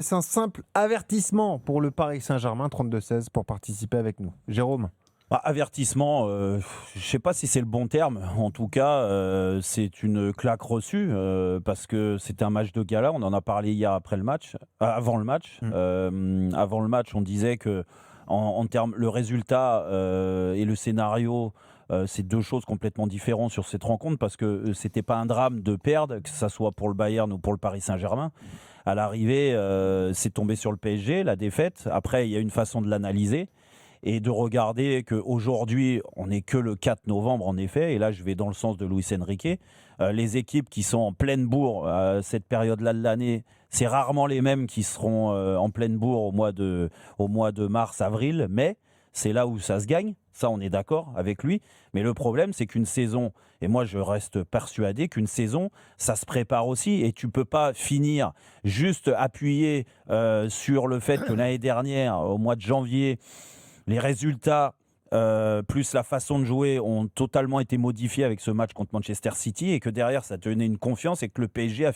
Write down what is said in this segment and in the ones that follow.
C'est un simple avertissement pour le Paris Saint-Germain, 32-16, pour participer avec nous. Jérôme. Avertissement, je ne sais pas si c'est le bon terme. En tout cas, c'est une claque reçue parce que c'était un match de gala. On en a parlé hier après le match, avant le match. Avant le match, on disait que en termes, le résultat et le scénario, c'est deux choses complètement différentes sur cette rencontre parce que c'était pas un drame de perdre, que ce soit pour le Bayern ou pour le Paris Saint-Germain. À l'arrivée, c'est tombé sur le PSG, la défaite. Après, il y a une façon de l'analyser et de regarder qu'aujourd'hui, on n'est que le 4 novembre en effet, et là je vais dans le sens de Luis Enrique. Les équipes qui sont en pleine bourre à cette période-là de l'année, c'est rarement les mêmes qui seront en pleine bourre au mois de mars, avril, mai. C'est là où ça se gagne, ça on est d'accord avec lui. Mais le problème, c'est qu'une saison, et moi je reste persuadé qu'une saison, ça se prépare aussi. Et tu ne peux pas finir juste appuyé sur le fait que l'année dernière, au mois de janvier, les résultats plus la façon de jouer ont totalement été modifiés avec ce match contre Manchester City et que derrière ça te donnait une confiance et que le PSG a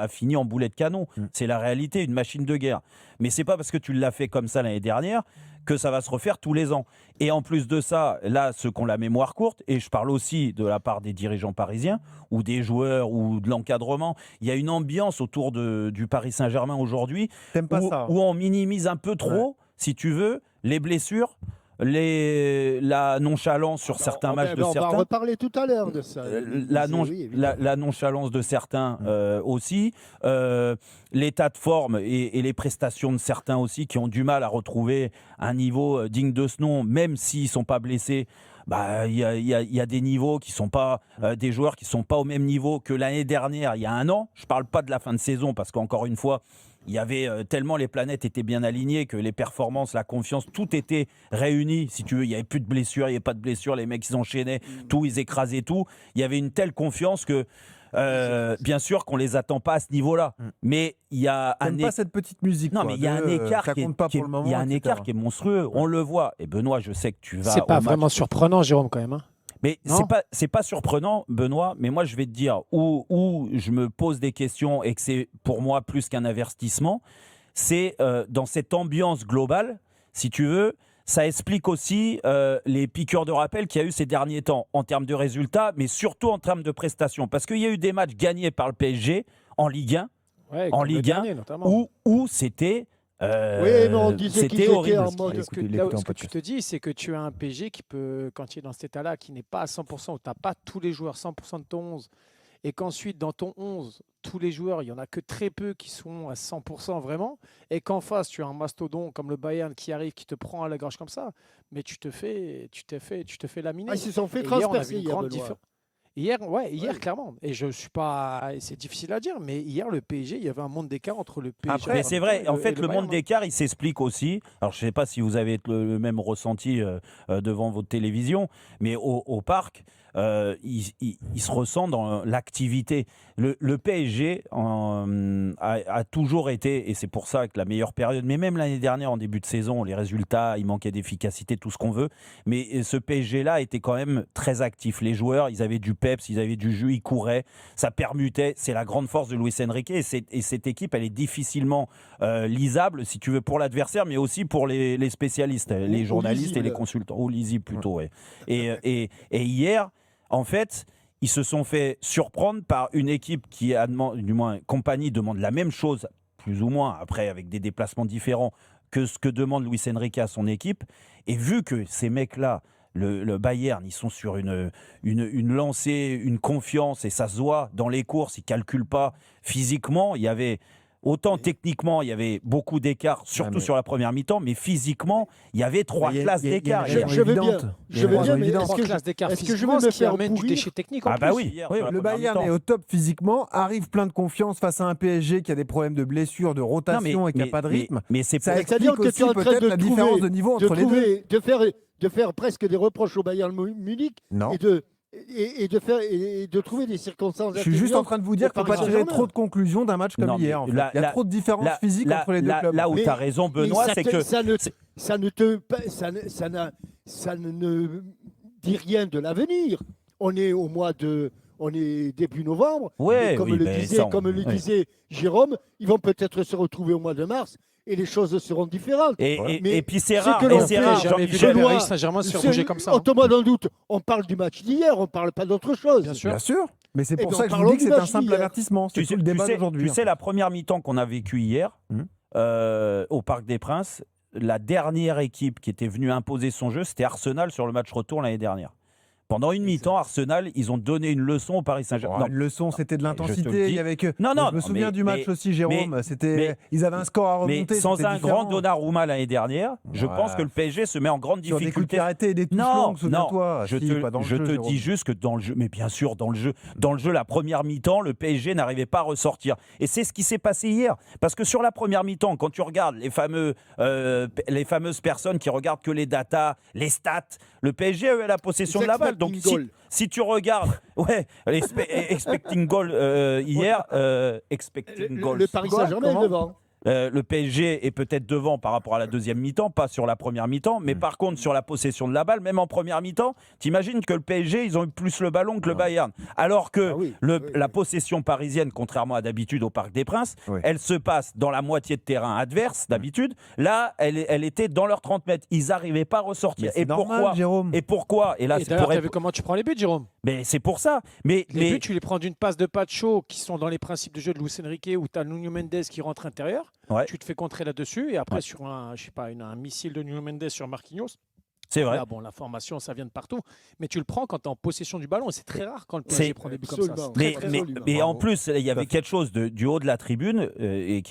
fini en boulet de canon. C'est la réalité, une machine de guerre. Mais c'est pas parce que tu l'as fait comme ça l'année dernière que ça va se refaire tous les ans. Et en plus de ça, là, ceux qui ont la mémoire courte, et je parle aussi de la part des dirigeants parisiens ou des joueurs ou de l'encadrement, il y a une ambiance autour du Paris Saint-Germain aujourd'hui où on minimise un peu trop, si tu veux, les blessures, la nonchalance sur certains matchs de certains. On va reparler tout à l'heure de ça. La nonchalance de certains aussi. L'état de forme et les prestations de certains aussi qui ont du mal à retrouver un niveau digne de ce nom, même s'ils ne sont pas blessés. Il y a des niveaux qui sont pas des joueurs qui ne sont pas au même niveau que l'année dernière, il y a un an. Je ne parle pas de la fin de saison parce qu'encore une fois, il y avait tellement les planètes étaient bien alignées que les performances, la confiance, tout était réuni. Si tu veux, il n'y avait plus de blessures, il n'y avait pas de blessures. Les mecs, ils enchaînaient tout, ils écrasaient tout. Il y avait une telle confiance que, bien sûr, qu'on les attend pas à ce niveau-là. Mais il y a pas cette petite musique. Non, mais il y a un écart qui est monstrueux. On le voit. Et Benoît, je sais que tu vas. C'est pas vraiment surprenant, Jérôme, quand même. Hein. Mais c'est pas surprenant, Benoît, mais moi je vais te dire où je me pose des questions et que c'est pour moi plus qu'un avertissement, c'est dans cette ambiance globale, si tu veux, ça explique aussi les piqûres de rappel qu'il y a eu ces derniers temps en termes de résultats, mais surtout en termes de prestations. Parce qu'il y a eu des matchs gagnés par le PSG en Ligue 1, où c'était... oui, mais on disait qu'ils étaient en mode. Ce que tu te dis, c'est que tu as un PSG qui peut, quand tu es dans cet état-là, qui n'est pas à 100%, où tu n'as pas tous les joueurs 100% de ton 11, et qu'ensuite, dans ton 11, tous les joueurs, il n'y en a que très peu qui sont à 100% vraiment, et qu'en face, tu as un mastodon comme le Bayern qui arrive, qui te prend à la gorge comme ça, mais tu te fais laminer. Ils se sont fait transpercer hier, Hier, clairement. Et je suis pas. C'est difficile à dire, mais hier, le PSG, il y avait un monde d'écart entre le PSG. Après, c'est vrai. En fait, le monde d'écart, il s'explique aussi. Alors, je ne sais pas si vous avez le même ressenti devant votre télévision, mais au parc, il se ressent dans l'activité. Le PSG a toujours été, et c'est pour ça que la meilleure période, mais même l'année dernière, en début de saison, les résultats, il manquait d'efficacité, tout ce qu'on veut. Mais ce PSG-là était quand même très actif. Les joueurs, ils avaient du peps, ils avaient du jus, ils couraient, ça permutait. C'est la grande force de Luis Enrique. Et cette équipe, elle est difficilement lisable, si tu veux, pour l'adversaire, mais aussi pour les spécialistes, les journalistes et les consultants. Ou lisible plutôt, ouais. Et hier, en fait, ils se sont fait surprendre par une équipe qui, du moins, compagnie demande la même chose, plus ou moins, après avec des déplacements différents, que ce que demande Luis Enrique à son équipe. Et vu que ces mecs-là, le Bayern, ils sont sur une lancée, une confiance, et ça se voit dans les courses, ils ne calculent pas physiquement. Il y avait... Autant techniquement, il y avait beaucoup d'écart, surtout sur la première mi-temps, mais physiquement, il y avait trois classes d'écart. Je veux bien, mais est-ce que je vais me faire amène du déchet technique en plus. Bah oui, le Bayern est au top physiquement, arrive plein de confiance face à un PSG qui a des problèmes de blessures, de rotation et qui n'a pas de rythme. Mais ça explique aussi peut-être la différence de niveau entre les deux. De faire presque des reproches au Bayern Munich et de trouver des circonstances. Je suis juste en train de vous dire qu'il ne faut pas tirer trop de conclusions d'un match comme hier. En fait. Il y a trop de différences physiques entre les deux clubs. Là où tu as raison, Benoît, c'est que... Ça ne dit rien de l'avenir. On est au mois de on est début novembre. Ouais, Comme oui, le disait Jérôme, ils vont peut-être se retrouver au mois de mars. Et les choses seront différentes. Et puis c'est rare. Jamais vu le Paris Saint-Germain se faire bouger comme ça. Autrement dans le doute, on parle du match d'hier, on ne parle pas d'autre chose. Bien sûr. Mais c'est pour ça que je vous dis que c'est un simple avertissement. C'est tout le débat d'aujourd'hui. Tu sais, la première mi-temps qu'on a vécue hier au Parc des Princes, la dernière équipe qui était venue imposer son jeu, c'était Arsenal sur le match retour l'année dernière. Pendant une mi-temps, Arsenal, ils ont donné une leçon au Paris Saint-Germain. Une leçon, c'était de l'intensité. Il y avait que... je me souviens du match aussi, Jérôme. Ils avaient un score à remonter. Mais sans un grand Donnarumma l'année dernière, je pense que le PSG se met en grande difficulté. Sur des coups de arrêté et des touches longues, souviens-toi. Je te dis juste que dans le jeu, mais bien sûr, dans le jeu, la première mi-temps, le PSG n'arrivait pas à ressortir. Et c'est ce qui s'est passé hier. Parce que sur la première mi-temps, quand tu regardes les fameuses personnes qui regardent que les datas, les stats, le PSG a eu la possession de la balle. Donc si tu regardes, expecting goal hier, expecting goal. Le Paris Saint-Germain est devant. Le PSG est peut-être devant par rapport à la deuxième mi-temps, pas sur la première mi-temps, mais par contre sur la possession de la balle, même en première mi-temps, t'imagines que le PSG, ils ont eu plus le ballon que le Bayern. Alors que la possession parisienne, contrairement à d'habitude au Parc des Princes, elle se passe dans la moitié de terrain adverse d'habitude. Là, elle était dans leurs 30 mètres. Ils n'arrivaient pas à ressortir. Et pourquoi, Jérôme ? Et pourquoi ? Et là, tu as vu comment tu prends les buts, Jérôme ? Mais c'est pour ça. Mais les buts, tu les prends d'une passe de Pacho qui sont dans les principes de jeu de Luis Enrique où tu as Nuno Mendes qui rentre intérieur. Tu te fais contrer là-dessus et après sur un missile de Nuno Mendes sur Marquinhos. C'est vrai. Là, la formation, ça vient de partout. Mais tu le prends quand tu es en possession du ballon et c'est très rare quand le PSG prend des buts comme ça. Mais en plus, il y avait quelque chose du haut de la tribune et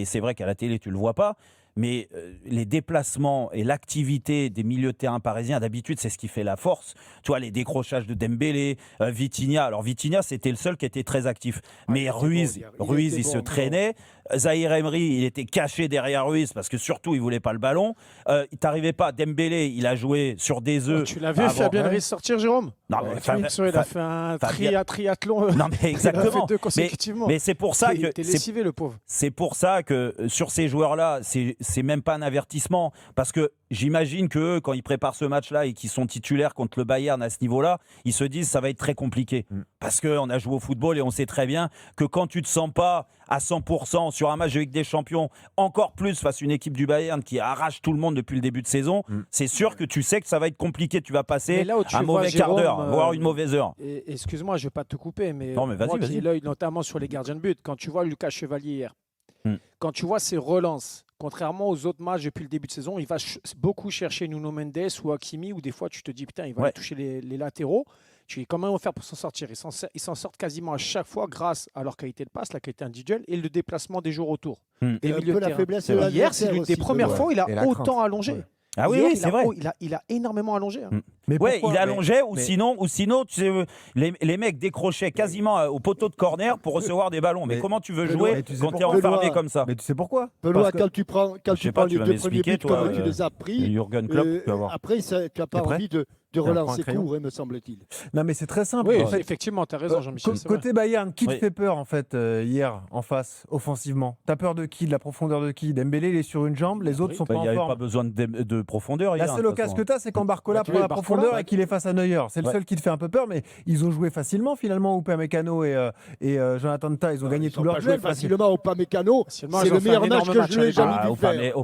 c'est vrai qu'à la télé, tu le vois pas. Mais les déplacements et l'activité des milieux de terrain parisiens, d'habitude, c'est ce qui fait la force. Tu vois, les décrochages de Dembélé, Vitinha. Alors, Vitinha, c'était le seul qui était très actif. Mais Ruiz, il se traînait. Zahir Emery, il était caché derrière Ruiz parce que surtout, il voulait pas le ballon. Il t'arrivait pas. Dembélé, il a joué sur des œufs. Tu l'as vu Fabien Ruiz sortir, Jérôme ? Non, il a fait un triathlon. Non, mais exactement. Il a fait 2 consécutivement. Mais c'est pour ça il était lessivé, le pauvre. C'est pour ça que sur ces joueurs-là, c'est même pas un avertissement. Parce que j'imagine qu'eux, quand ils préparent ce match-là et qu'ils sont titulaires contre le Bayern à ce niveau-là, ils se disent ça va être très compliqué. Parce qu'on a joué au football et on sait très bien que quand tu te sens pas à 100% sur un match de Ligue des Champions, encore plus face à une équipe du Bayern qui arrache tout le monde depuis le début de saison, c'est sûr que tu sais que ça va être compliqué. Tu vas passer un mauvais quart d'heure, voire une mauvaise heure. Excuse-moi, je ne vais pas te couper, mais non, mais moi qui ai l'œil notamment sur les gardiens de but, quand tu vois Lucas Chevalier hier, quand tu vois ses relances, contrairement aux autres matchs depuis le début de saison, il va beaucoup chercher Nuno Mendes ou Hakimi, où des fois tu te dis putain, il va toucher les latéraux. Tu es quand même offert pour s'en sortir. Ils s'en sortent quasiment à chaque fois grâce à leur qualité de passe, la qualité individuelle et le déplacement des joueurs autour. Des milieux de terrain. Hier, c'est l'une des premières fois où il a autant allongé. Ah oui, c'est vrai. Il a énormément allongé. Mais il allongeait ou sinon tu sais, les mecs décrochaient quasiment au poteau de corner pour recevoir des ballons. Mais comment tu veux jouer quand tu es enfermé comme ça ? Mais tu sais pourquoi ? Benoît, quand tu prends les 2 premiers buts comme tu les as pris, Jürgen Klopp, après tu n'as pas envie de relancer court, me semble-t-il. Non, mais c'est très simple. Oui, effectivement, tu as raison, Jean-Michel. Côté Bayern, qui te fait peur en fait hier en face, offensivement ? T'as peur de qui ? De la profondeur de qui ? Dembélé, il est sur une jambe, les autres sont pas en forme. Il n'y avait pas besoin de profondeur. La seule occasion que tu as, c'est quand Barcola prend la profondeur et qu'il est face à Neuer. C'est le seul qui te fait un peu peur, mais ils ont joué facilement finalement. Upamecano et Jonathan Tah, ils ont gagné tout leur duel. Facilement, Upamecano, c'est le meilleur match que je n'ai jamais vu faire.